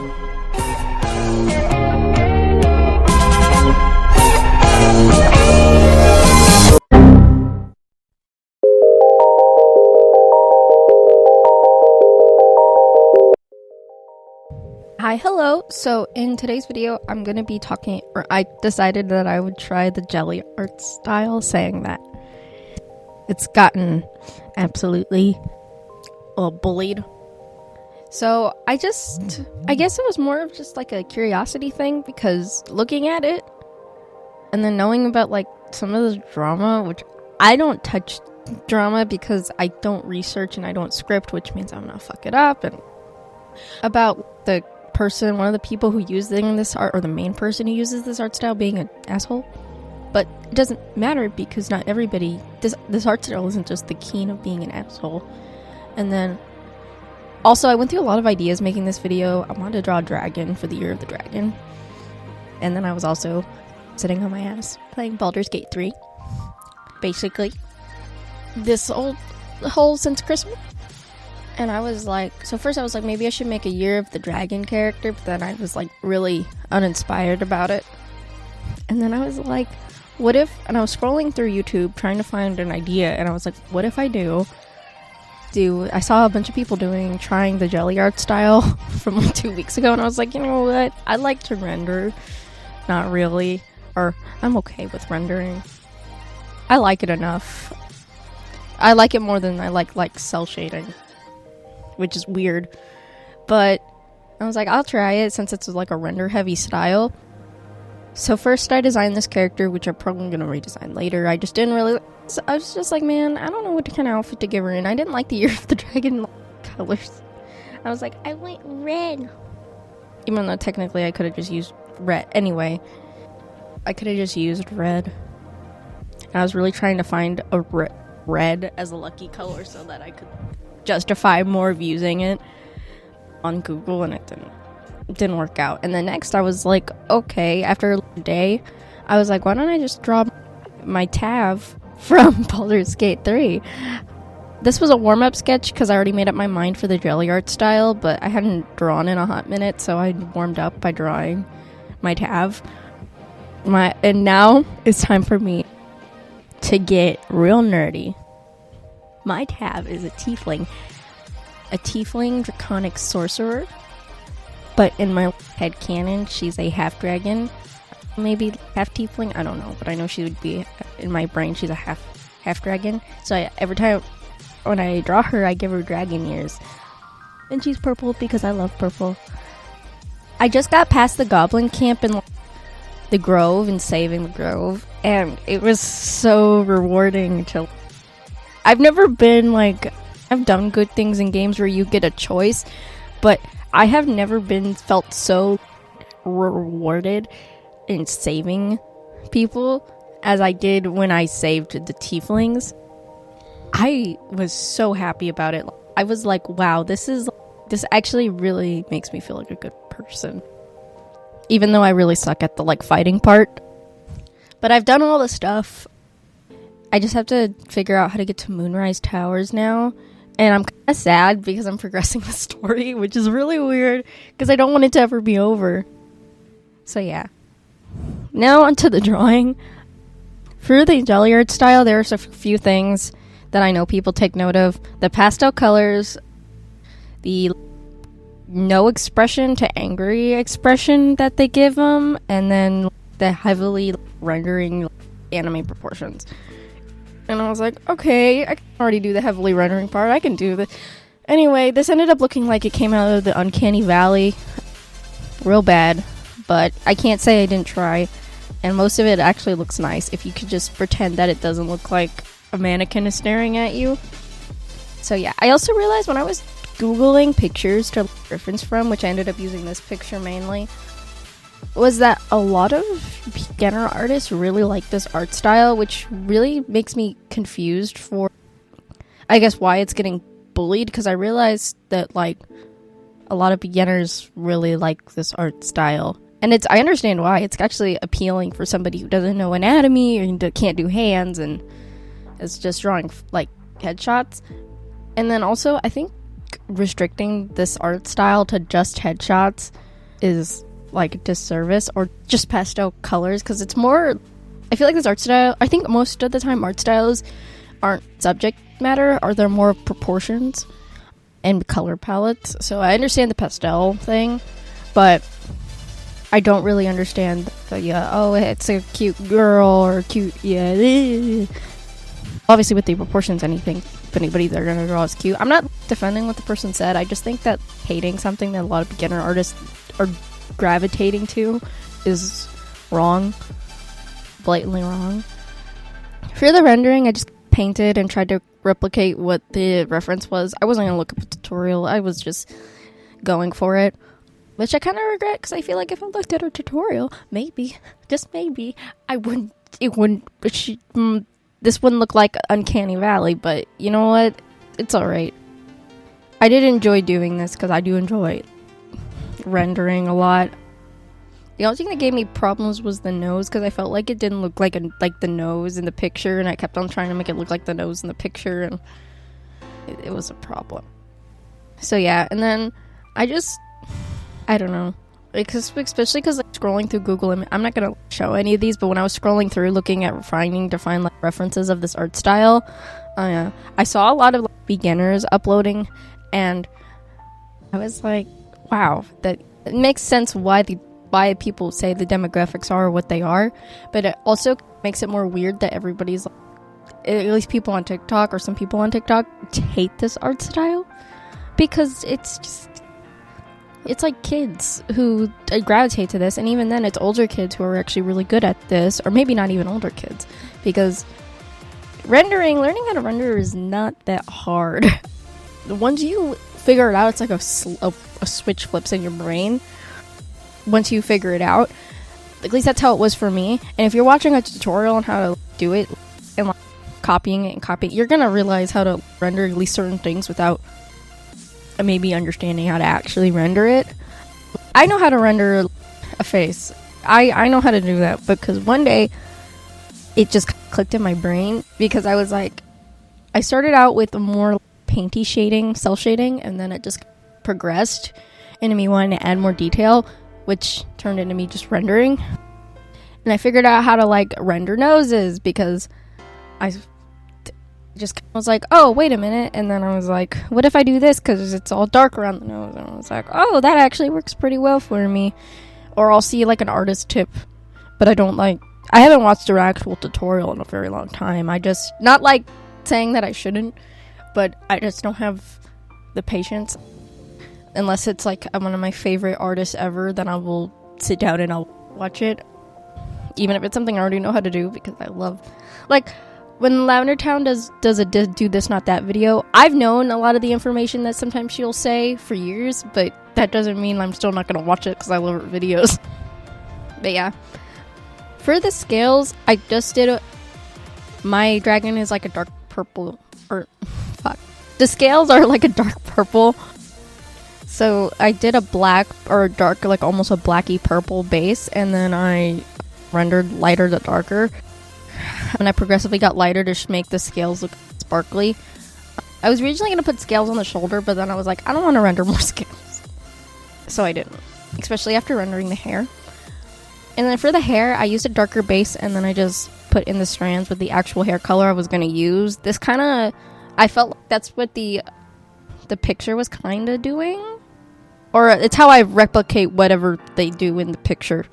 Hi, hello. So in today's video, I'm going to be talking, or I decided that I would try the jelly art style, saying that it's gotten absolutely bullied. So I guess it was more of just like a curiosity thing, because looking at it and then knowing about like some of the drama, which I don't touch drama because I don't research and I don't script, which means I'm gonna fuck it up, and about the person, one of the people who using this art, or the main person who uses this art style, being an asshole. But it doesn't matter, because not everybody, this art style isn't just the keen of being an asshole. And then also I went through a lot of ideas making this video. I wanted to draw a dragon for the Year of the Dragon, and then I was also sitting on my ass playing Baldur's Gate 3 basically this whole since Christmas. And I was like, so first I was like, maybe I should make a Year of the Dragon character, but then I was like really uninspired about it. And then I was like, what if, and I was scrolling through YouTube trying to find an idea, and I was like, what if I I saw a bunch of people trying the jelly art style from like 2 weeks ago, and I was like, you know what, I like to render, not really, or I'm okay with rendering. I like it enough. I like it more than I like cell shading, which is weird, but I was like, I'll try it since it's like a render heavy style. So first I designed this character, which I'm probably going to redesign later. I just didn't really, so I was just like, man, I don't know what kind of outfit to give her in. I didn't like the Year of the Dragon colors. I was like, I want red. Even though technically I could have just used red. Anyway, I could have just used red. And I was really trying to find a red as a lucky color so that I could justify more of using it on Google, and it didn't work out. And then next I was like, okay, after a day I was like, why don't I just draw my Tav from Baldur's Gate 3. This was a warm-up sketch because I already made up my mind for the jelly art style, but I hadn't drawn in a hot minute, so I warmed up by drawing my Tav. And now it's time for me to get real nerdy. My Tav is a tiefling draconic sorcerer, but in my head canon, she's a half dragon, maybe half tiefling, I don't know, but I know she would be, in my brain, she's a half dragon. So every time when I draw her, I give her dragon ears, and she's purple because I love purple. I just got past the goblin camp in the Grove and saving the Grove, and it was so rewarding to. I've never been like, I've done good things in games where you get a choice, but I have never felt so rewarded in saving people as I did when I saved the tieflings. I was so happy about it. I was like, wow, this actually really makes me feel like a good person. Even though I really suck at the like fighting part. But I've done all the stuff. I just have to figure out how to get to Moonrise Towers now. And I'm kind of sad because I'm progressing the story, which is really weird because I don't want it to ever be over. So yeah. Now onto the drawing. For the jelly art style, there's a few things that I know people take note of. The pastel colors, the no expression to angry expression that they give them, and then the heavily rendering anime proportions. And I was like, okay, I can already do the heavily rendering part. I can do this. Anyway, this ended up looking like it came out of the Uncanny Valley. Real bad. But I can't say I didn't try. And most of it actually looks nice if you could just pretend that it doesn't look like a mannequin is staring at you. So yeah, I also realized when I was Googling pictures to reference from, which I ended up using this picture mainly, was that a lot of beginner artists really like this art style, which really makes me confused for, I guess, why it's getting bullied, because I realized that, like, a lot of beginners really like this art style. And I understand why. It's actually appealing for somebody who doesn't know anatomy or can't do hands and is just drawing, like, headshots. And then also, I think restricting this art style to just headshots is like a disservice, or just pastel colors, because it's more, I feel like this art style, I think most of the time art styles aren't subject matter, or they're more proportions and color palettes. So I understand the pastel thing, but I don't really understand the it's a cute girl or cute obviously with the proportions, anybody they're gonna draw is cute. I'm not defending what the person said. I just think that hating something that a lot of beginner artists are gravitating to is wrong, blatantly wrong. For the rendering, I just painted and tried to replicate what the reference was. I wasn't gonna look up a tutorial. I was just going for it, which I kind of regret, because I feel like if I looked at a tutorial, maybe, just maybe, this wouldn't look like Uncanny Valley. But you know what? It's alright. I did enjoy doing this, because I do enjoy rendering a lot. The only thing that gave me problems was the nose, because I felt like it didn't look like the nose in the picture, and I kept on trying to make it look like the nose in the picture, and it was a problem. So yeah, and then I don't know, especially because like, scrolling through Google, I'm not gonna show any of these, but when I was scrolling through looking at trying to find like references of this art style, I saw a lot of like, beginners uploading, and I was like, wow, that it makes sense why people say the demographics are what they are, but it also makes it more weird that everybody's like, at least people on TikTok, or some people on TikTok, hate this art style, because it's like kids who gravitate to this, and even then it's older kids who are actually really good at this, or maybe not even older kids, because learning how to render is not that hard. Once you figure it out, it's like a switch flips in your brain. Once you figure it out, at least that's how it was for me. And if you're watching a tutorial on how to do it and like, copying it, you're gonna realize how to render at least certain things without maybe understanding how to actually render it. I know how to render a face. I know how to do that, because one day it just clicked in my brain, because I was like, I started out with a more painty shading, cell shading, and then it just progressed into me wanting to add more detail, which turned into me just rendering. And I figured out how to like render noses, because I just was like, oh, wait a minute. And then I was like, what if I do this, because it's all dark around the nose? And I was like, oh, that actually works pretty well for me. Or I'll see like an artist tip, but I haven't watched an actual tutorial in a very long time. Not like saying that I shouldn't, but I just don't have the patience. Unless it's like one of my favorite artists ever, then I will sit down and I'll watch it, even if it's something I already know how to do, because I love, like, when Lavender Town does a do this not that video, I've known a lot of the information that sometimes she'll say for years, but that doesn't mean I'm still not gonna watch it because I love her videos. But yeah, for the scales, I just did my dragon is like a dark purple, the scales are like a dark purple. So I did a black or a dark, like almost a blacky purple base, and then I rendered lighter to darker. And I progressively got lighter to make the scales look sparkly. I was originally going to put scales on the shoulder, but then I was like, I don't want to render more scales. So I didn't, especially after rendering the hair. And then for the hair, I used a darker base, and then I just put in the strands with the actual hair color I was going to use. This kind of, I felt like that's what the picture was kind of doing. Or it's how I replicate whatever they do in the picture.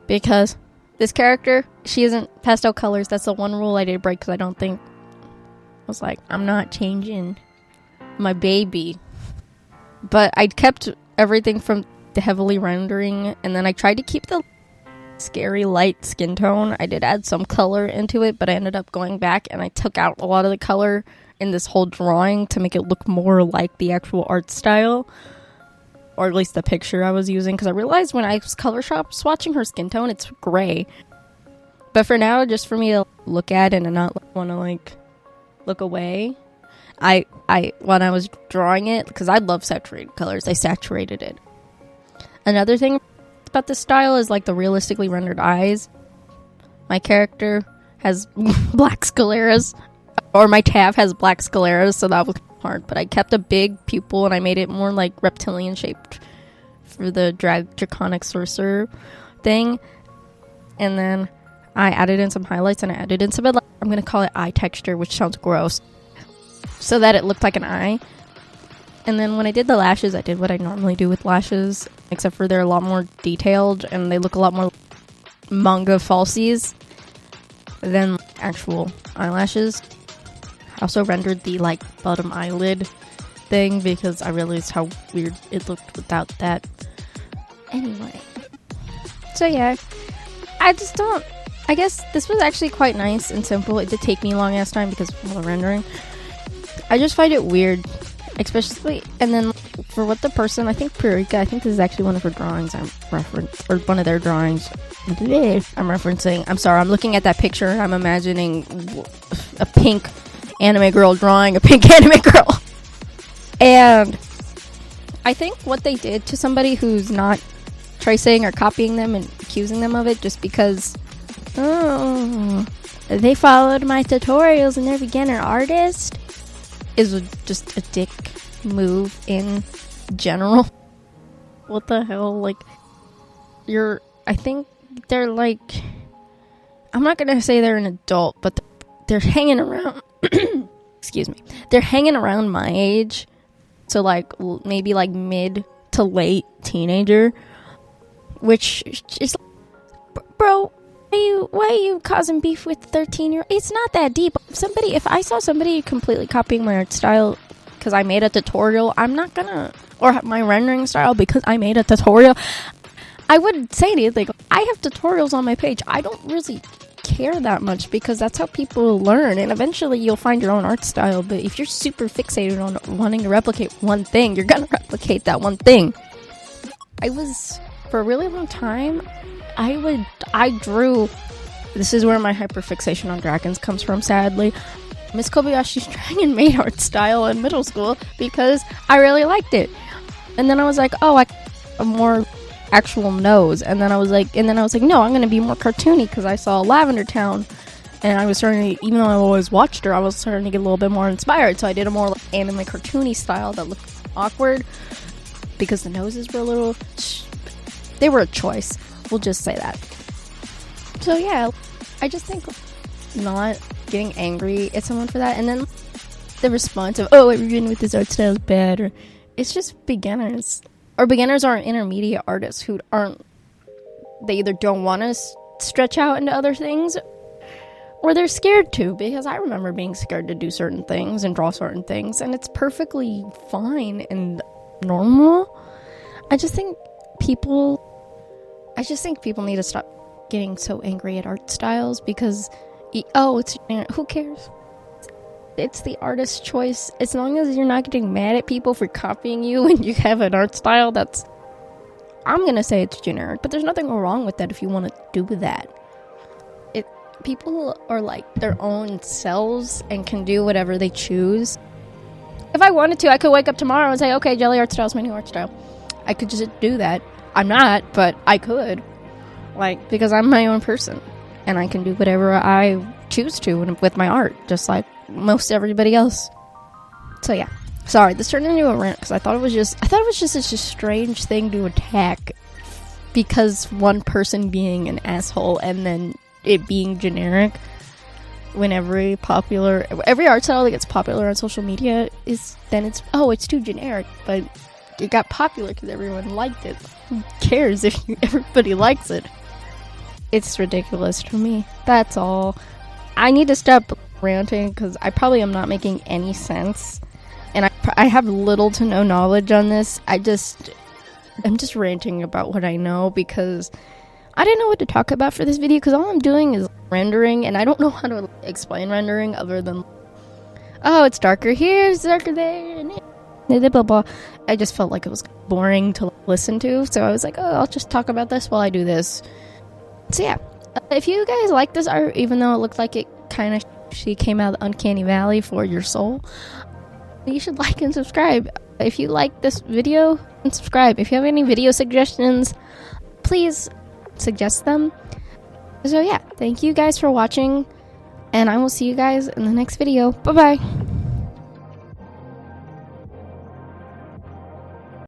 Because this character, she isn't pastel colors. That's the one rule I did break, because I was like, I'm not changing my baby. But I kept everything from the heavily rendering, and then I tried to keep the scary light skin tone. I did add some color into it, but I ended up going back and I took out a lot of the color in this whole drawing to make it look more like the actual art style. Or at least the picture I was using, because I realized when I was color swatching her skin tone, it's gray. But for now, just for me to look at it and not want to like look away, I when I was drawing it, because I love saturated colors, I saturated it. Another thing about this style is like the realistically rendered eyes. My character has black scleras, or my Tav has black scleras, so that was hard, but I kept a big pupil and I made it more like reptilian shaped for the draconic sorcerer thing, and then I added in some highlights and I added in some, I'm gonna call it eye texture, which sounds gross, so that it looked like an eye. And then when I did the lashes, I did what I normally do with lashes, except for they're a lot more detailed and they look a lot more manga falsies than actual eyelashes. I also rendered the bottom eyelid thing because I realized how weird it looked without that. Anyway, so yeah, I guess this was actually quite nice and simple. It did take me a long ass time because of all the rendering. I just find it weird, especially, and then for what the person, I think Purika, I think this is actually one of her drawings or one of their drawings I'm referencing. I'm sorry, I'm looking at that picture and I'm imagining a pink anime girl drawing a pink anime girl. And I think what they did to somebody who's not tracing or copying them and accusing them of it just because they followed my tutorials and they're beginner artist is just a dick move in general. What the hell? I think they're I'm not gonna say they're an adult, but they're hanging around excuse me, they're hanging around my age, so maybe mid to late teenager, which is bro, why are you causing beef with 13-year-old? It's not that deep. If I saw somebody completely copying my art style because I made a tutorial, I'm not gonna, or my rendering style because I made a tutorial, I wouldn't say anything. I have tutorials on my page. I don't really care that much because that's how people learn, and eventually you'll find your own art style. But if you're super fixated on wanting to replicate one thing, you're gonna replicate that one thing. For a really long time, I drew, this is where my hyperfixation on dragons comes from, sadly. Miss Kobayashi's dragon made art style in middle school because I really liked it. And then I was like, oh, a more actual nose. And then I was like, no, I'm gonna be more cartoony because I saw Lavender Town. And I was starting to, even though I always watched her, I was starting to get a little bit more inspired. So I did a more anime cartoony style that looked awkward because the noses were a little, they were a choice. We'll just say that. So yeah, I just think not getting angry at someone for that, and then the response of, oh, everyone with this art style is bad, or it's just beginners. Or beginners are intermediate artists who they either don't want to stretch out into other things, or they're scared to, because I remember being scared to do certain things and draw certain things, and it's perfectly fine and normal. I just think people need to stop getting so angry at art styles because, who cares? It's the artist's choice. As long as you're not getting mad at people for copying you and you have an art style I'm gonna say it's generic, but there's nothing wrong with that if you want to do that. People are their own selves and can do whatever they choose. If I wanted to, I could wake up tomorrow and say, okay, Jelly art style is my new art style. I could just do that. I'm not, but I could. Because I'm my own person. And I can do whatever I choose to with my art. Just like most everybody else. So yeah. Sorry, this turned into a rant because I thought it was just such a strange thing to attack. Because one person being an asshole and then it being generic. When every art style that gets popular on social media it's too generic. But it got popular because everyone liked it. Who cares if everybody likes it? It's ridiculous to me. That's all. I need to stop ranting because I probably am not making any sense. And I have little to no knowledge on this. I'm just ranting about what I know because I didn't know what to talk about for this video because all I'm doing is rendering and I don't know how to explain rendering other than, oh, it's darker here, it's darker there, and blah, blah, blah. I just felt like it was boring to listen to, so I was like, oh, I'll just talk about this while I do this. So yeah, if you guys like this art, even though it looked like it kind of she came out of the uncanny valley for your soul, you should like and subscribe. If you like this video, and subscribe. If you have any video suggestions, please suggest them. So yeah, thank you guys for watching, and I will see you guys in the next video. Bye bye.